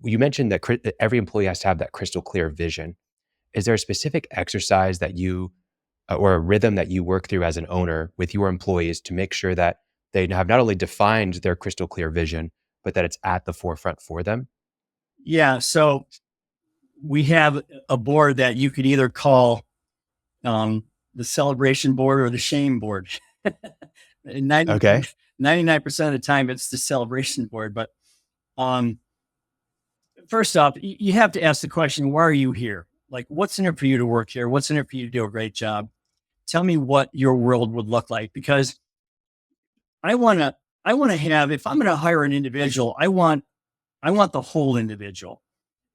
you mentioned that that every employee has to have that crystal clear vision. Is there a specific exercise that you or a rhythm that you work through as an owner with your employees to make sure that they have not only defined their crystal clear vision, but that it's at the forefront for them? Yeah. So we have a board that you could either call the celebration board or the shame board. 90, Okay. 99% of the time it's the celebration board. But first off, you have to ask the question, why are you here? Like, what's in it for you to work here? What's in it for you to do a great job? Tell me what your world would look like, because I want to have, if I'm going to hire an individual, I want the whole individual.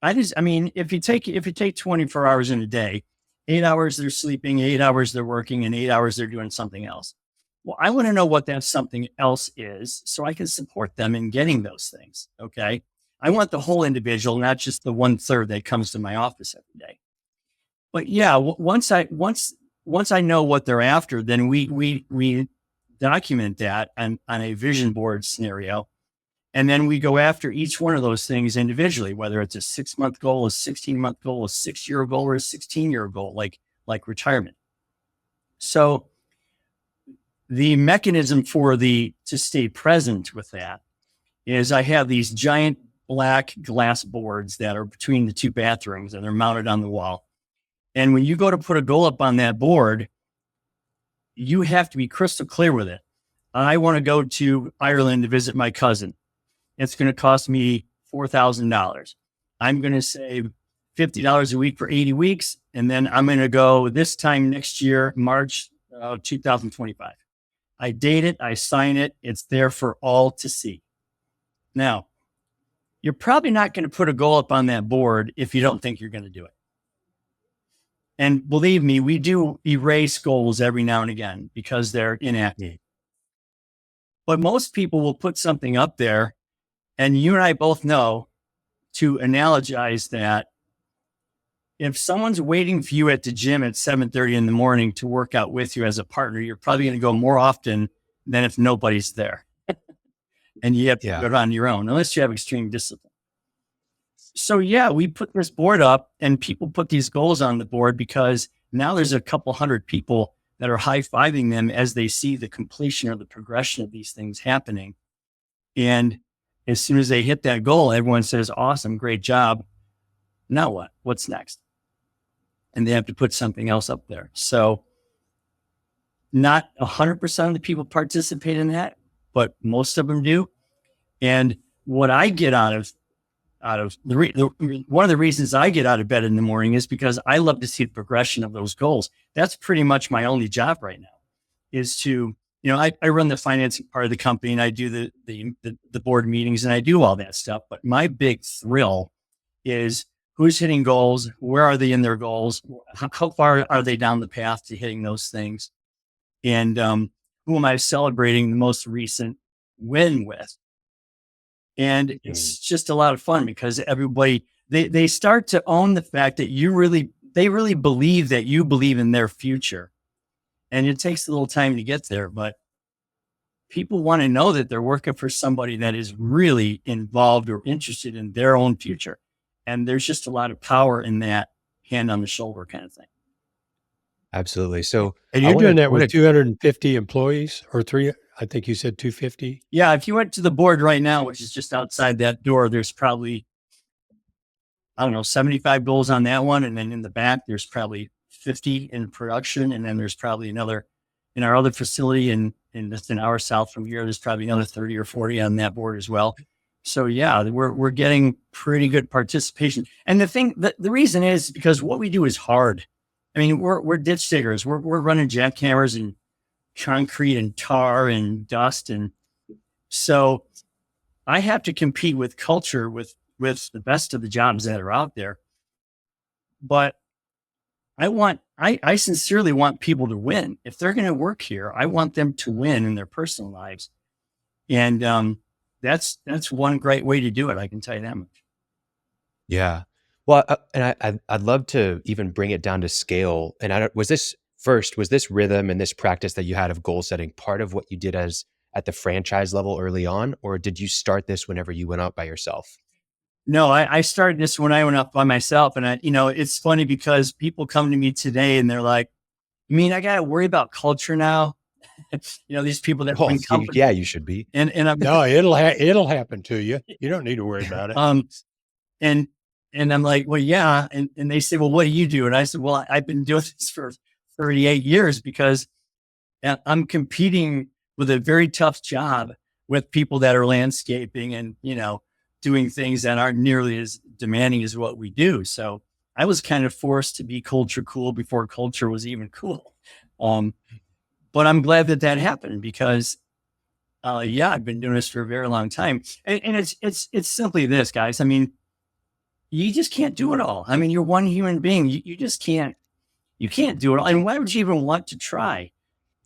I mean, if you take 24 hours in a day, 8 hours they're sleeping, 8 hours they're working, and 8 hours they're doing something else. Well, I want to know what that something else is so I can support them in getting those things. Okay. I want the whole individual, not just the 1/3 that comes to my office every day. But yeah, once I know what they're after, then we document that on a vision board scenario. And then we go after each one of those things individually, whether it's a 6-month goal, a 16-month goal, a 6-year goal, or a 16-year goal, like retirement. So the mechanism to stay present with that is I have these giant black glass boards that are between the two bathrooms and they're mounted on the wall. And when you go to put a goal up on that board, you have to be crystal clear with it. I want to go to Ireland to visit my cousin. It's going to cost me $4,000. I'm going to save $50 a week for 80 weeks. And then I'm going to go this time next year, March 2025. I date it. I sign it. It's there for all to see. Now, you're probably not going to put a goal up on that board if you don't think you're going to do it. And believe me, we do erase goals every now and again because they're inactive. But most people will put something up there, and you and I both know, to analogize that, if someone's waiting for you at the gym at 7:30 in the morning to work out with you as a partner, you're probably going to go more often than if nobody's there. And you have to go on your own, unless you have extreme discipline. So yeah, we put this board up and people put these goals on the board because now there's a couple hundred people that are high-fiving them as they see the completion or the progression of these things happening. And as soon as they hit that goal, everyone says, awesome, great job. Now what? What's next? And they have to put something else up there. So not 100% of the people participate in that, but most of them do. And what I get out of one of the reasons I get out of bed in the morning is because I love to see the progression of those goals. That's pretty much my only job right now, is to, I run the financing part of the company and I do the board meetings and I do all that stuff. But my big thrill is who's hitting goals, where are they in their goals, how far are they down the path to hitting those things, and who am I celebrating the most recent win with. And it's just a lot of fun because everybody, they start to own the fact that they really believe that you believe in their future. And it takes a little time to get there, but people want to know that they're working for somebody that is really involved or interested in their own future. And there's just a lot of power in that hand on the shoulder kind of thing. Absolutely. So, and you're doing that with 250 employees or I think you said 250. Yeah. If you went to the board right now, which is just outside that door, there's probably, 75 goals on that one. And then in the back, there's probably 50 in production. And then there's probably another in our other facility in just an hour south from here. There's probably another 30 or 40 on that board as well. So yeah, we're getting pretty good participation. And the reason is because what we do is hard. I mean, we're ditch diggers. We're running jackhammers and concrete and tar and dust. And so I have to compete with culture with the best of the jobs that are out there. But I sincerely want people to win. If they're going to work here, I want them to win in their personal lives. And that's one great way to do it. I can tell you that much. Yeah. Well, and I'd love to even bring it down to scale. And was this rhythm and this practice that you had of goal setting part of what you did at the franchise level early on, or did you start this whenever you went out by yourself? No, I started this when I went up by myself. And it's funny because people come to me today and they're like, you mean I got to worry about culture now? These people that Well, bring company yeah, you should be. and I'm, No, it'll happen to you. You don't need to worry about it. um, and, and I'm like, well, yeah. And they say, well, what do you do? And I said, well, I've been doing this for 38 years because I'm competing with a very tough job with people that are landscaping and, doing things that aren't nearly as demanding as what we do. So I was kind of forced to be culture cool before culture was even cool. Um, but I'm glad that happened because, yeah, I've been doing this for a very long time. And it's simply this, guys. I mean, you just can't do it all. I mean, you're one human being. You just you can't do it all. And why would you even want to try?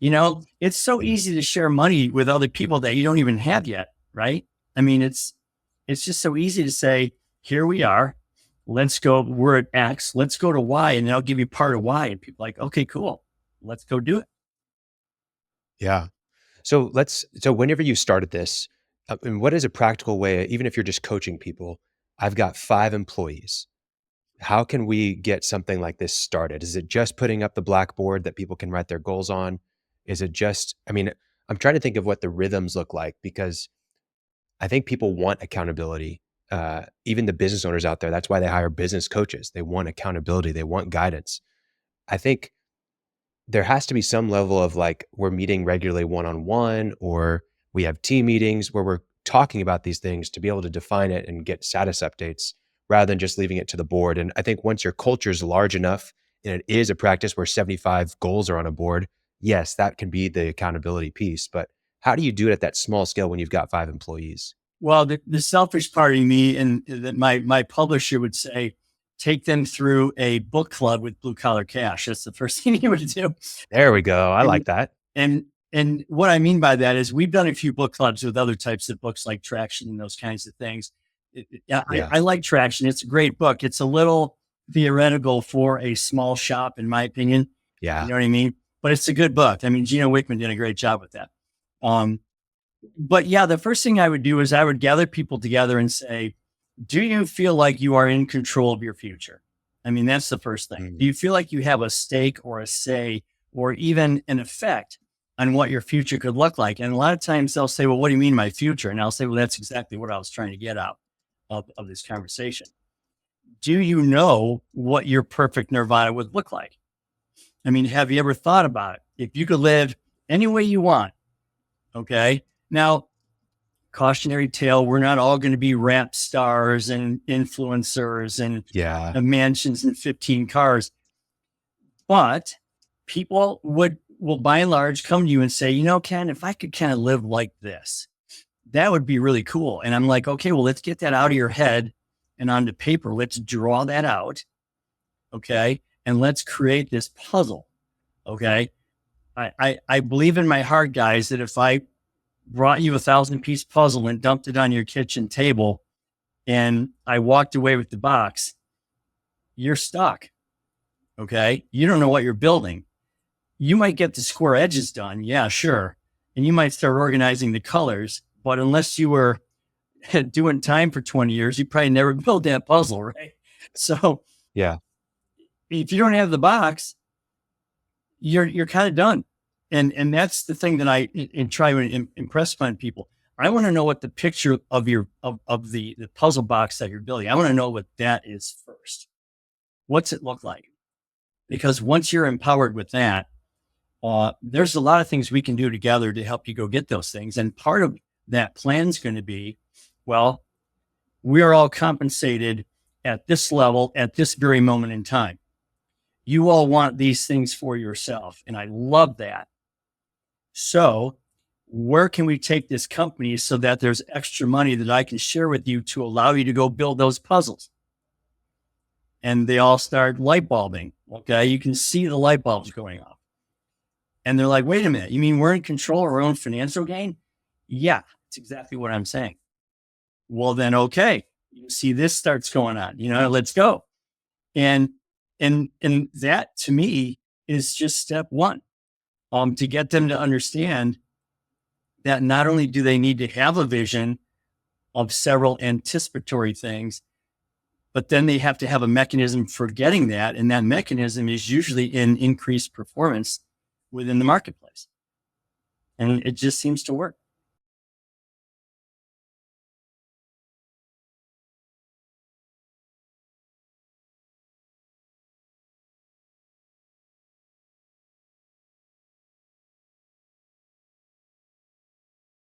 It's so easy to share money with other people that you don't even have yet, right? I mean, it's just so easy to say, here we are. Let's go. We're at X. Let's go to Y, and I'll give you part of Y. And people are like, okay, cool. Let's go do it. Yeah. So whenever you started this, and what is a practical way, even if you're just coaching people, I've got 5 employees. How can we get something like this started? Is it just putting up the blackboard that people can write their goals on? Is it just, I mean, I'm trying to think of what the rhythms look like because I think people want accountability. Even the business owners out there, that's why they hire business coaches. They want accountability. They want guidance. I think there has to be some level of like, we're meeting regularly one-on-one, or we have team meetings where we're talking about these things to be able to define it and get status updates rather than just leaving it to the board. And I think once your culture is large enough and it is a practice where 75 goals are on a board, yes, that can be the accountability piece. But how do you do it at that small scale when you've got 5 employees? Well, the selfish part of me and that my publisher would say, take them through a book club with Blue Collar Cash. That's the first thing you would do. There we go. I And like that. and and what I mean by that is we've done a few book clubs with other types of books like Traction and those kinds of things. Yeah. I like Traction. It's a great book. It's a little theoretical for a small shop, in my opinion. You Yeah. know what I mean? But it's a good book. I mean, Gino Wickman did a great job with that. Um, but yeah, the first thing I would do is I would gather people together and say, do you feel like you are in control of your future? I mean, that's the first thing. Mm. Do you feel like you have a stake or a say or even an effect on what your future could look like? And a lot of times they'll say, well, what do you mean my future? And I'll say, well, that's exactly what I was trying to get out of this conversation. Do you know what your perfect nirvana would look like? I mean, have you ever thought about it? If you could live any way you want, okay? Now, cautionary tale, we're not all going to be rap stars and influencers and Yeah. mansions and 15 cars, but people will by and large come to you and say, Ken, if I could kind of live like this, that would be really cool. And I'm like, okay, well, let's get that out of your head and onto paper. Let's draw that out. Okay. And let's create this puzzle. Okay. I believe in my heart, guys, that if I brought you a 1,000-piece puzzle and dumped it on your kitchen table and I walked away with the box, you're stuck. Okay. You don't know what you're building. You might get the square edges done. Yeah, sure. And you might start organizing the colors, but unless you were doing time for 20 years, you probably never built that puzzle. Right. So Yeah. if you don't have the box, you're kind of done. And that's the thing that I try to impress upon people. I want to know what the picture of the puzzle box that you're building. I want to know what that is first. What's it look like? Because once you're empowered with that, there's a lot of things we can do together to help you go get those things. And part of that plan is going to be, well, we are all compensated at this level at this very moment in time. You all want these things for yourself. And I love that. So where can we take this company so that there's extra money that I can share with you to allow you to go build those puzzles? And they all start light bulbing. Okay. You can see the light bulbs going off. And they're like, wait a minute, you mean we're in control of our own financial gain? Yeah, that's exactly what I'm saying. Well, then, okay. You see, this starts going on, let's go. And that to me is just step one. To get them to understand that not only do they need to have a vision of several anticipatory things, but then they have to have a mechanism for getting that. And that mechanism is usually in increased performance within the marketplace. And it just seems to work.